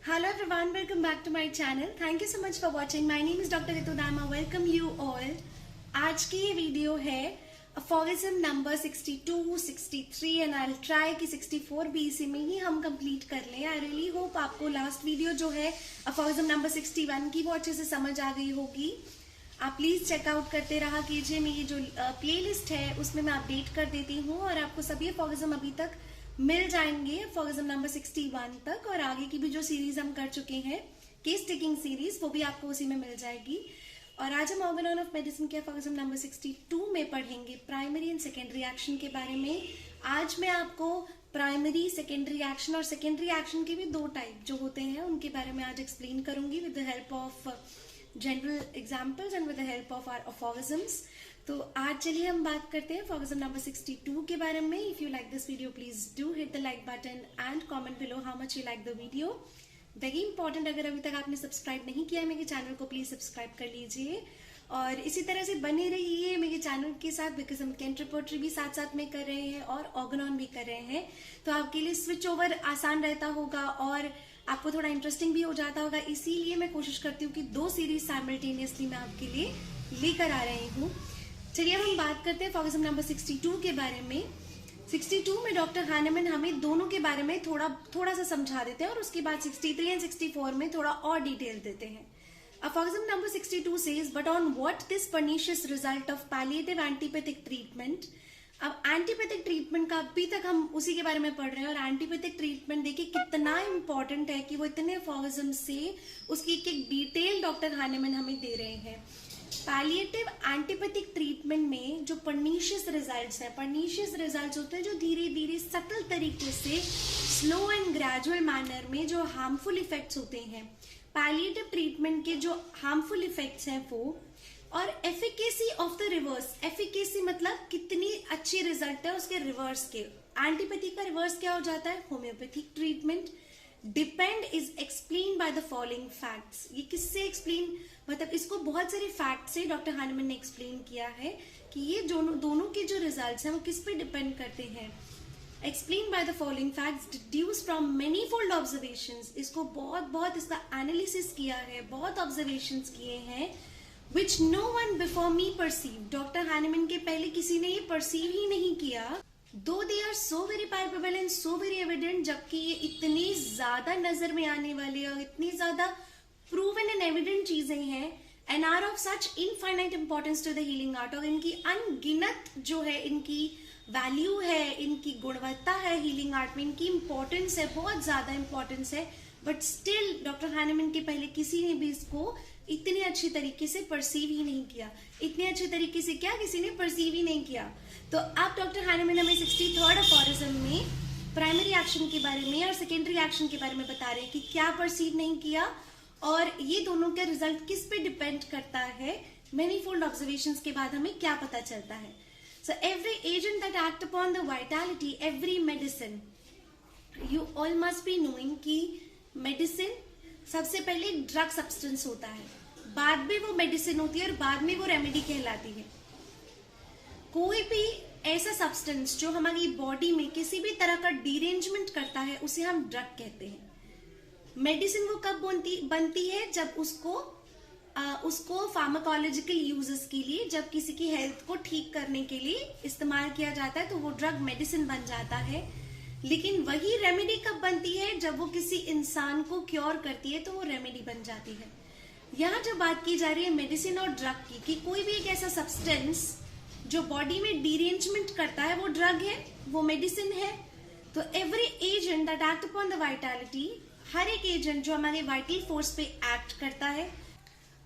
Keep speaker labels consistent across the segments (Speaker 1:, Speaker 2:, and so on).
Speaker 1: Hello everyone, welcome back to my channel. Thank you so much for watching. My name is Dr. Ritu Dayma. Welcome you all. आज की ये video है Aphorism number 62, 63 and I'll try कि 64 भी इसी में ही हम complete कर लें. I really hope आपको लास्ट वीडियो जो है Aphorism number 61 की वो अच्छे से समझ आ गई होगी. आप प्लीज चेकआउट करते रहा कीजिए. मेरी जो प्लेलिस्ट है उसमें मैं अपडेट कर देती हूँ और आपको सभी Aphorism अभी तक मिल जाएंगे Aphorism नंबर 61 तक, और आगे की भी जो सीरीज हम कर चुके हैं केस टेकिंग सीरीज वो भी आपको उसी में मिल जाएगी. और आज हम ऑर्गेनॉन ऑफ मेडिसिन के Aphorism नंबर 62 में पढ़ेंगे प्राइमरी एंड सेकेंडरी एक्शन के बारे में. आज मैं आपको प्राइमरी, सेकेंडरी एक्शन और सेकेंडरी एक्शन के भी दो टाइप जो होते हैं उनके बारे में आज एक्सप्लेन करूंगी with the help of general examples and with the help of our Aphorisms. तो आज चलिए हम बात करते हैं Aphorism नंबर 62 के बारे में. If you like this video please do hit the like button and comment below how much you like the video. Very important, अगर अभी तक आपने सब्सक्राइब नहीं किया है मेरे चैनल को प्लीज सब्सक्राइब कर लीजिए और इसी तरह से बने रहिए मेरे चैनल के साथ, बिकॉज हम कैंट रिपोर्टरी भी साथ साथ में कर रहे हैं और ऑर्गेनॉन भी कर रहे हैं. तो आपके लिए स्विच ओवर आसान रहता होगा और आपको थोड़ा इंटरेस्टिंग भी हो जाता होगा. इसीलिए मैं कोशिश करती हूँ कि दो सीरीज साइमल्टेनियसली मैं आपके लिए लेकर आ रही हूँ. चलिए अब हम बात करते हैं Aphorism नंबर 62 के बारे में. 62 में डॉक्टर हानेमैन हमें दोनों के बारे में थोड़ा सा समझा देते हैं और उसके बाद 63 एंड 64 में थोड़ा और डिटेल देते हैं. Aphorism number 62 says, but on what this pernicious result of palliative antipathic treatment. अब एंटीपैथिक ट्रीटमेंट का अभी तक हम उसी के बारे में पढ़ रहे हैं और एंटीपैथिक ट्रीटमेंट देखिए कितना इंपॉर्टेंट है कि वो इतने Aphorism से उसकी एक डिटेल डॉक्टर हानेमैन हमें दे रहे हैं. पैलिएटिव एंटीपैथिक ट्रीटमेंट में जो पर्नीशियस रिजल्ट्स हैं, पर्नीशियस रिजल्ट्स होते हैं जो धीरे धीरे सटल तरीके से स्लो एंड ग्रेजुअल मैनर में जो हार्मफुल इफेक्ट्स होते हैं, पैलिएटिव ट्रीटमेंट के जो हार्मफुल इफेक्ट्स हैं वो, और efficacy of the reverse. Efficacy मतलब कितनी अच्छी रिजल्ट है उसके रिवर्स के. एंटीपैथिक का रिवर्स क्या हो जाता है? Homeopathic treatment. Depend is explain by the following facts. ये किससे एक्सप्लेन, मतलब इसको बहुत सारे फैक्ट से डॉक्टर हानेमैन ने एक्सप्लेन किया है कि ये दोनों के जो रिजल्ट्स हैं वो किस पे डिपेंड करते हैं. Explain by the following facts deduce from many fold observations. इसको बहुत इसका एनालिसिस किया है, बहुत ऑब्जर्वेशंस किए हैं which no one before me perceive. Doctor Hahnemann के पहले किसी ने ये परसीव ही नहीं किया. Though they are so very palpable and so very evident, जबकि ये इतनी ज्यादा नजर में आने वाली और इतनी ज्यादा प्रूवन एंड एविडेंट चीजें हैं and are of such infinite importance to the healing art. और इनकी अनगिनत जो है इनकी वैल्यू है, इनकी गुणवत्ता है हीलिंग आर्ट में, इनकी इंपॉर्टेंस है, बहुत ज्यादा इंपॉर्टेंस है. बट स्टिल डॉक्टर हानेमैन के पहले किसी ने भी इसको इतने अच्छी तरीके से परसीव ही नहीं किया. इतने अच्छे तरीके से क्या किसी ने परसीव ही नहीं किया. तो अब डॉक्टर हानेमैन हमें 63rd Aphorism में प्राइमरी एक्शन के बारे में और सेकेंडरी एक्शन के बारे में बता रहे हैं कि क्या परसीव नहीं किया और ये दोनों का रिजल्ट किस पे डिपेंड करता है. मैनीफोल्ड ऑब्जर्वेशंस के बाद हमें क्या पता चलता है. So every agent that act upon the vitality, every medicine, you all must be knowing कि मेडिसिन सबसे पहले एक ड्रग सब्सटेंस होता है, बाद में वो मेडिसिन होती है और बाद में वो रेमेडी कहलाती है. कोई भी ऐसा सब्सटेंस जो हमारी बॉडी में किसी भी तरह का डिरेंजमेंट करता है उसे हम ड्रग कहते हैं. मेडिसिन वो कब बनती है? जब उसको फार्माकोलॉजिकल यूजेस के लिए, जब किसी की हेल्थ को ठीक करने के लिए इस्तेमाल किया जाता है तो वो ड्रग मेडिसिन बन जाता है. लेकिन वही रेमेडी कब बनती है? जब वो किसी इंसान को क्योर करती है तो वो रेमेडी बन जाती है. यहाँ जो बात की जा रही है मेडिसिन और ड्रग की, कि कोई भी एक ऐसा सब्सटेंस जो बॉडी में डिरेंजमेंट करता है वो ड्रग है, वो मेडिसिन है. तो every agent that act upon the vitality, हर एक एजेंट जो हमारे वाइटल फोर्स पे एक्ट करता है.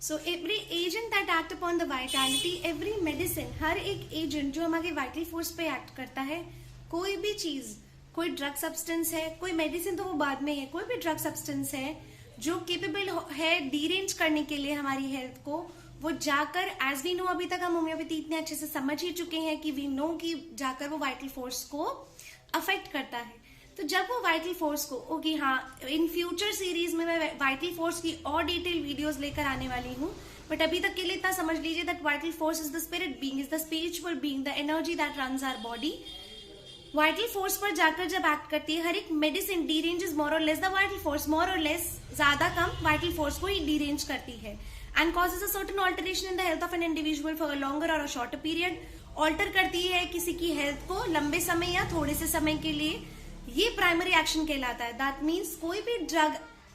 Speaker 1: So every agent that act upon the vitality, every medicine, हर एक एजेंट जो हमारे वाइटल फोर्स पे एक्ट करता है. कोई भी चीज, कोई ड्रग सब्सटेंस है, कोई मेडिसिन तो वो बाद में है, कोई भी ड्रग सब्सटेंस है जो केपेबल है डिरेंज करने के लिए हमारी हेल्थ को, वो जाकर, एज वी नो, अभी तक हम होम्योपैथी इतने अच्छे से समझ ही चुके हैं कि वी नो कि जाकर वो वाइटल फोर्स को अफेक्ट करता है. तो जब वो वाइटल फोर्स को, ओके हाँ, इन फ्यूचर सीरीज में मैं वाइटल फोर्स की और डिटेल वीडियोस लेकर आने वाली हूँ, बट अभी तक के लिए इतना समझ लीजिए that vital force is the spirit being, is the spiritual being, the energy that runs our body. Vital force पर जाकर जब एक्ट करती है, हर एक मेडिसिन डीरेंजेस मोर और लेस द वाइटल फोर्स, मोर और लेस ज्यादा कम वाइटल फोर्स को ही डीरेंज करती है, and causes a certain alteration in the health of an individual for a longer और अ शॉर्टर पीरियड। ऑल्टर करती है किसी की हेल्थ को लंबे समय या थोड़े से समय के लिए, ये प्राइमरी एक्शन कहलाता है। दैट मीन्स कोई भी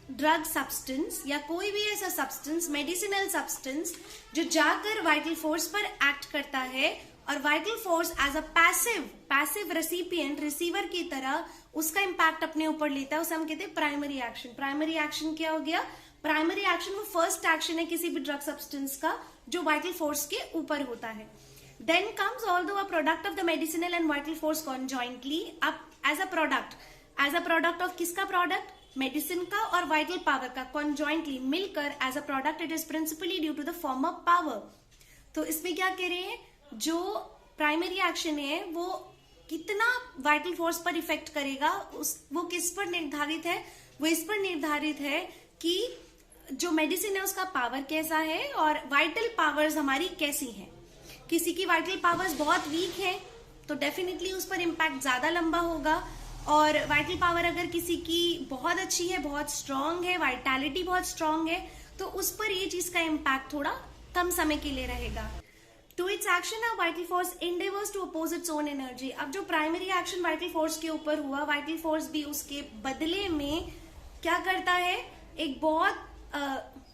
Speaker 1: ड्रग सब्सटेंस या कोई भी ऐसा सब्सटेंस, मेडिसिनल सब्सटेंस जो जाकर वाइटल फोर्स पर एक्ट करता है और vital force as a passive recipient, receiver की तरह उसका इंपैक्ट अपने ऊपर लेता है, उसे हम कहते हैं प्राइमरी एक्शन। प्राइमरी एक्शन क्या हो गया? प्राइमरी एक्शन वो फर्स्ट एक्शन है किसी भी ड्रग सब्सटेंस का जो वाइटल फोर्स के ऊपर होता है। Then comes although a product of the medicinal and vital force conjointly, अब एज अ प्रोडक्ट ऑफ किसका प्रोडक्ट? मेडिसिन का और वाइटल पावर का कॉन्जॉइंटली मिलकर as a product it is principally due to the form of power. तो इसमें क्या कह रहे हैं, जो प्राइमरी एक्शन है वो कितना वाइटल फोर्स पर इफेक्ट करेगा, वो किस पर निर्धारित है? वो इस पर निर्धारित है कि जो मेडिसिन है उसका पावर कैसा है और वाइटल पावर्स हमारी कैसी हैं। किसी की वाइटल पावर्स बहुत वीक है तो डेफिनेटली उस पर इम्पैक्ट ज्यादा लंबा होगा, और वाइटल पावर अगर किसी की बहुत अच्छी है, बहुत स्ट्रांग है, वाइटैलिटी बहुत स्ट्रांग है, तो उस पर ये चीज का इम्पैक्ट थोड़ा कम समय के लिए रहेगा। To its action a vital force endeavours to oppose its own energy. अब जो प्राइमरी एक्शन वाइटल फोर्स के ऊपर हुआ, वाइटल फोर्स भी उसके बदले में क्या करता है, एक बहुत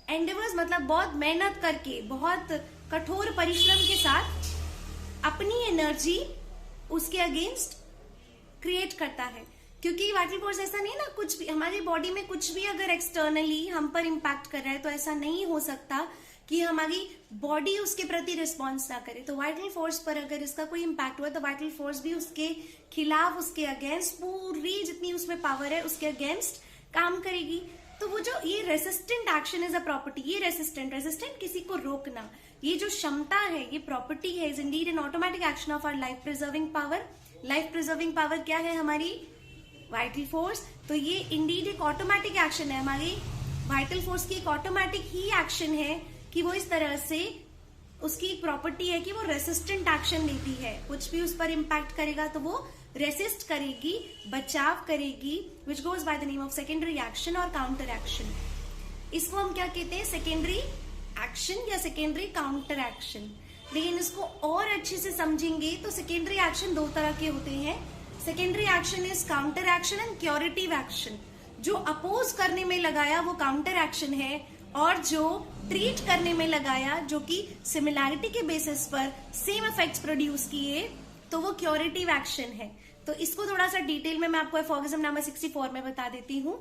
Speaker 1: एंडेवर्स मतलब बहुत मेहनत करके, बहुत कठोर परिश्रम के साथ अपनी एनर्जी उसके अगेंस्ट क्रिएट करता है। क्योंकि वाइटल फोर्स ऐसा नहीं है ना, कुछ भी हमारी बॉडी में कुछ भी अगर एक्सटर्नली हम पर इम्पैक्ट कर रहा है तो ऐसा नहीं हो सकता कि हमारी बॉडी उसके प्रति रिस्पॉन्स ना करे। तो वाइटल फोर्स पर अगर इसका कोई इम्पैक्ट हुआ तो वाइटल फोर्स भी उसके खिलाफ, उसके अगेंस्ट पूरी जितनी उसमें पावर है उसके अगेंस्ट काम करेगी। तो वो जो ये resistant action is a property, ये रेसिस्टेंट किसी को रोकना, ये जो क्षमता है, ये प्रॉपर्टी है, is indeed an automatic action of our life preserving power. Life preserving power क्या है हमारी? Vital force. तो ये इंडीड एक ऑटोमेटिक एक्शन है, हमारी वाइटल फोर्स की एक ऑटोमेटिक ही एक्शन है कि वो इस तरह से, उसकी एक प्रॉपर्टी है कि वो रेसिस्टेंट एक्शन लेती है। कुछ भी उस पर इम्पैक्ट करेगा तो वो रेसिस्ट करेगी, बचाव करेगी, which goes by the name of secondary action और काउंटर एक्शन। इसको हम क्या कहते हैं? सेकेंडरी एक्शन या सेकेंडरी काउंटर एक्शन। लेकिन इसको और अच्छे से समझेंगे तो सेकेंडरी एक्शन दो तरह के होते हैं। Secondary action is counter action and curative action. जो अपोज करने में लगाया वो काउंटर एक्शन है, और जो ट्रीट करने में लगाया, जो कि सिमिलैरिटी के बेसिस पर सेम इफेक्ट्स प्रोड्यूस किए, तो वो क्योरेटिव एक्शन है। तो इसको थोड़ा सा डिटेल में मैं आपको एफॉरिज्म नंबर 64 में बता देती हूँ।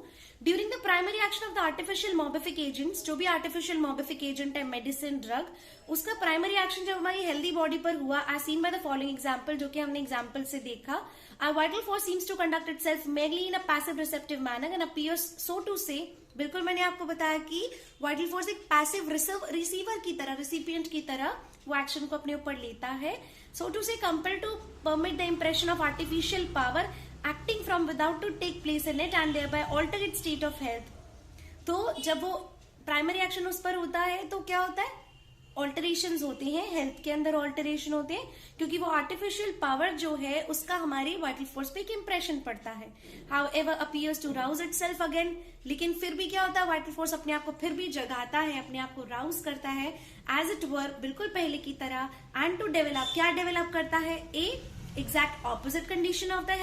Speaker 1: During the primary action of the artificial morbific agents, जो भी आर्टिफिशियल मॉर्बिफिक एजेंट है, मेडिसिन, ड्रग, उसका प्राइमरी एक्शन जब हमारी हेल्दी बॉडी पर हुआ, as seen by the following example, जो कि हमने एग्जांपल से देखा, our vital force seems to conduct itself merely in a passive receptive manner and appears so to say, बिल्कुल मैंने आपको बताया कि वाइटल फोर्स एक पैसिव रिसीवर की तरह, रिसिपिएंट की तरह वो एक्शन को अपने ऊपर लेता है। So to say compelled to permit the impression of artificial power acting from without to take place in it and thereby alter its state of health. तो जब वो प्राइमरी एक्शन उस पर होता है तो क्या होता है? ऑल्टरेशंस होते हैं, हेल्थ के अंदर ऑल्टरेशन होते हैं, क्योंकि वो आर्टिफिशियल पावर जो है उसका हमारे वाइटल फोर्स पे एक इंप्रेशन पड़ता है। However appears to rouse itself again, लेकिन फिर भी क्या होता है? वाइटल फोर्स अपने आप को फिर भी जगाता है, अपने आप को राउज करता है एज इट वर, बिल्कुल पहले की तरह। एंड टू डेवलप, क्या डेवलप करता है? A exact opposite condition of the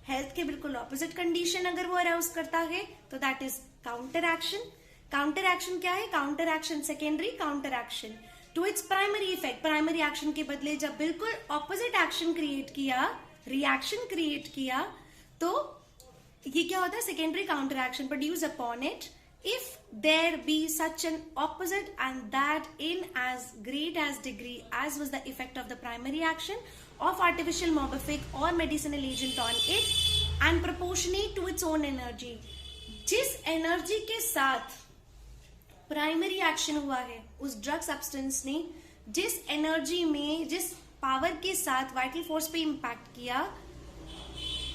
Speaker 1: health के बिल्कुल ऑपोजिट कंडीशन अगर वो अराउज करता है तो that is counter action. Counter action क्या है? Counter action secondary counter action to its primary effect. Primary action के बदले जब बिल्कुल ऑपोजिट एक्शन क्रिएट किया, रिएक्शन क्रिएट किया, तो ये क्या होता है? Secondary counter action produce upon it if there be such an opposite and that in as great as degree as was the effect of the primary action of artificial morbific और medicinal agent on it and proportionate to its own energy. जिस energy के साथ primary action हुआ है उस drug substance ने, जिस energy में, जिस पावर के साथ वाइटल फोर्स पे इम्पैक्ट किया,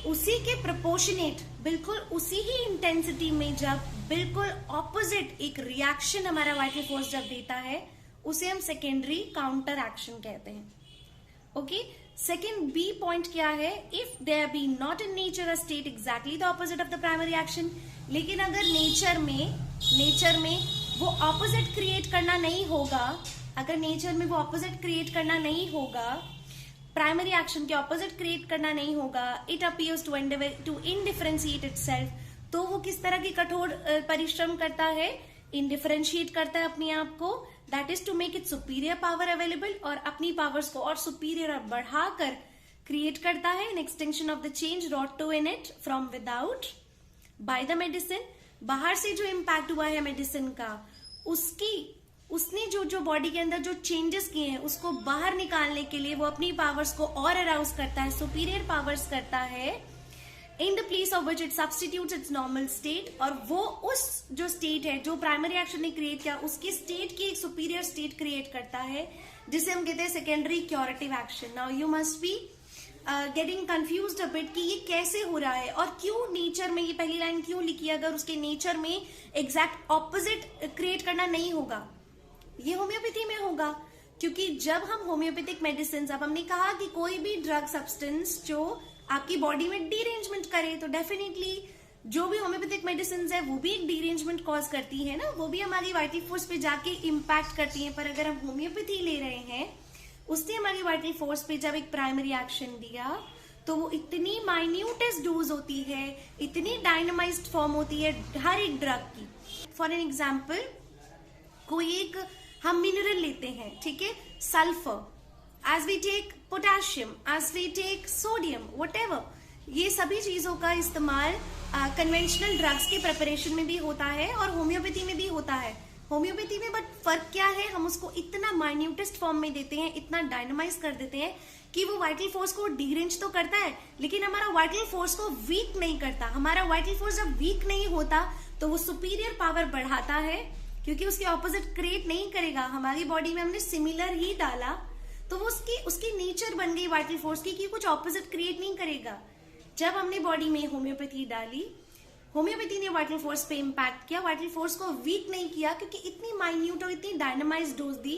Speaker 1: उसी के प्रोपोर्शनेट, बिल्कुल उसी ही इंटेंसिटी में जब बिल्कुल ऑपोजिट एक रिएक्शन हमारा वाइटल फोर्स जब देता है, उसे हम सेकेंडरी काउंटर एक्शन कहते हैं। ओके, सेकेंड बी पॉइंट क्या है, if there be not in nature a state exactly the opposite of the primary action, लेकिन अगर नेचर में वो ऑपोजिट क्रिएट करना नहीं होगा, अगर नेचर में वो ऑपोजिट क्रिएट करना नहीं होगा, प्राइमरी एक्शन के ऑपोजिट क्रिएट करना नहीं होगा, इट अपीयर्स टू इनडिफरेंशिएट इटसेल्फ, तो वो किस तरह की कठोर परिश्रम करता है, इनडिफरेंशिएट करता है अपने आप को, that is to make it superior power available, और अपनी पावर्स को और सुपीरियर और बढ़ाकर क्रिएट करता है, an extension of the change wrought to in it from without by the medicine. बाहर से जो इम्पैक्ट हुआ है मेडिसिन का, उसने जो बॉडी के अंदर जो चेंजेस किए हैं उसको बाहर निकालने के लिए वो अपनी पावर्स को और अराउज करता है, सुपीरियर पावर्स करता है, in the place of which it substitutes it's normal state, और वो उस जो स्टेट है जो प्राइमरी एक्शन ने क्रिएट किया उसकी स्टेट की एक सुपीरियर स्टेट क्रिएट करता है, जिसे हम कहते हैं secondary curative action. Now you must be getting confused a bit कि ये कैसे हो रहा है और क्यों नेचर में, ये पहली लाइन क्यों लिखी है, अगर उसके नेचर में एग्जैक्ट ऑपोजिट क्रिएट करना नहीं होगा, ये होम्योपैथी में होगा। क्योंकि जब हम होम्योपैथिक मेडिसिन, अब हमने कहा कि कोई भी ड्रग सब्सटेंस जो आपकी बॉडी में डीरेंजमेंट करे, तो डेफिनेटली जो भी होम्योपैथिक मेडिसिन है वो भी एक डीरेंजमेंट कॉज करती है ना, वो भी हमारी वाइटल फोर्स पे जाके इम्पैक्ट करती है। पर अगर हम होम्योपैथी ले रहे हैं, उसने हमारी वाइटल फोर्स पे जब एक प्राइमरी एक्शन दिया, तो वो इतनी माइन्यूटेस्ट डोज होती है, इतनी डायनामाइज्ड फॉर्म होती है हर एक ड्रग की। फॉर एन एग्जाम्पल, कोई एक हम मिनरल लेते हैं, ठीक है, sulphur, as we take potassium, as we take sodium, whatever, ये सभी चीजों का इस्तेमाल कन्वेंशनल ड्रग्स के प्रिपरेशन में भी होता है और होम्योपैथी में भी होता है। होम्योपैथी में बट फर्क क्या है, हम उसको इतना माइन्यूटेस्ट फॉर्म में देते हैं, इतना डायनामाइज कर देते हैं कि वो वाइटल फोर्स को डीरेंज तो करता है, लेकिन हमारा वाइटल फोर्स को वीक नहीं करता। हमारा वाइटल फोर्स जब वीक नहीं होता तो वो सुपीरियर पावर बढ़ाता है, क्योंकि उसके ऑपोजिट क्रिएट नहीं करेगा। हमारी बॉडी में हमने सिमिलर ही डाला, तो वो उसकी नेचर बन गई वाइटल फोर्स की कि कुछ ऑपोजिट क्रिएट नहीं करेगा। जब हमने बॉडी में होम्योपैथी डाली, होम्योपैथी ने वाइटल फोर्स पे इम्पैक्ट किया, वाइटल फोर्स को वीक नहीं किया, क्योंकि इतनी माइन्यूट और इतनी डायनामाइज्ड डोज दी,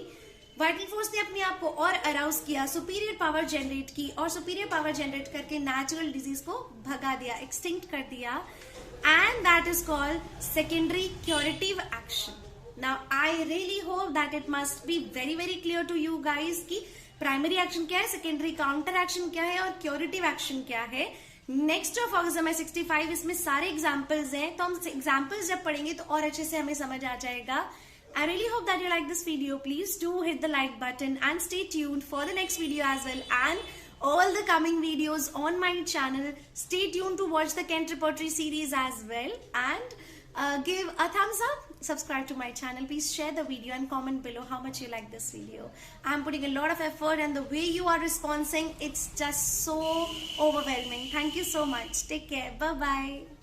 Speaker 1: वाइटल फोर्स ने अपने आप को और अराउज किया, सुपीरियर पावर जनरेट की, और सुपीरियर पावर जनरेट करके नेचुरल डिजीज को भगा दिया, एक्सटिंक्ट कर दिया, and that is called secondary curative action. Now I really hope that it must be very very clear to you guys कि प्राइमरी एक्शन क्या है, सेकेंडरी काउंटर एक्शन क्या है और क्योरेटिव एक्शन क्या है। नेक्स्ट ऑफ ऑर्गेनिज्म है 65, इसमें सारे एग्जांपल्स हैं, तो हम एग्जांपल्स जब पढ़ेंगे तो और अच्छे से हमें समझ आ जाएगा। I really hope that you like this video. Please do hit the like button and stay tuned for the next video as well, and all the coming videos on my channel. Stay tuned to watch the Kent Repertory series as well, and give a thumbs up, subscribe to my channel, please share the video and comment below how much you like this video. I'm putting a lot of effort, and the way you are responding, it's just so overwhelming. Thank you so much. Take care. Bye bye.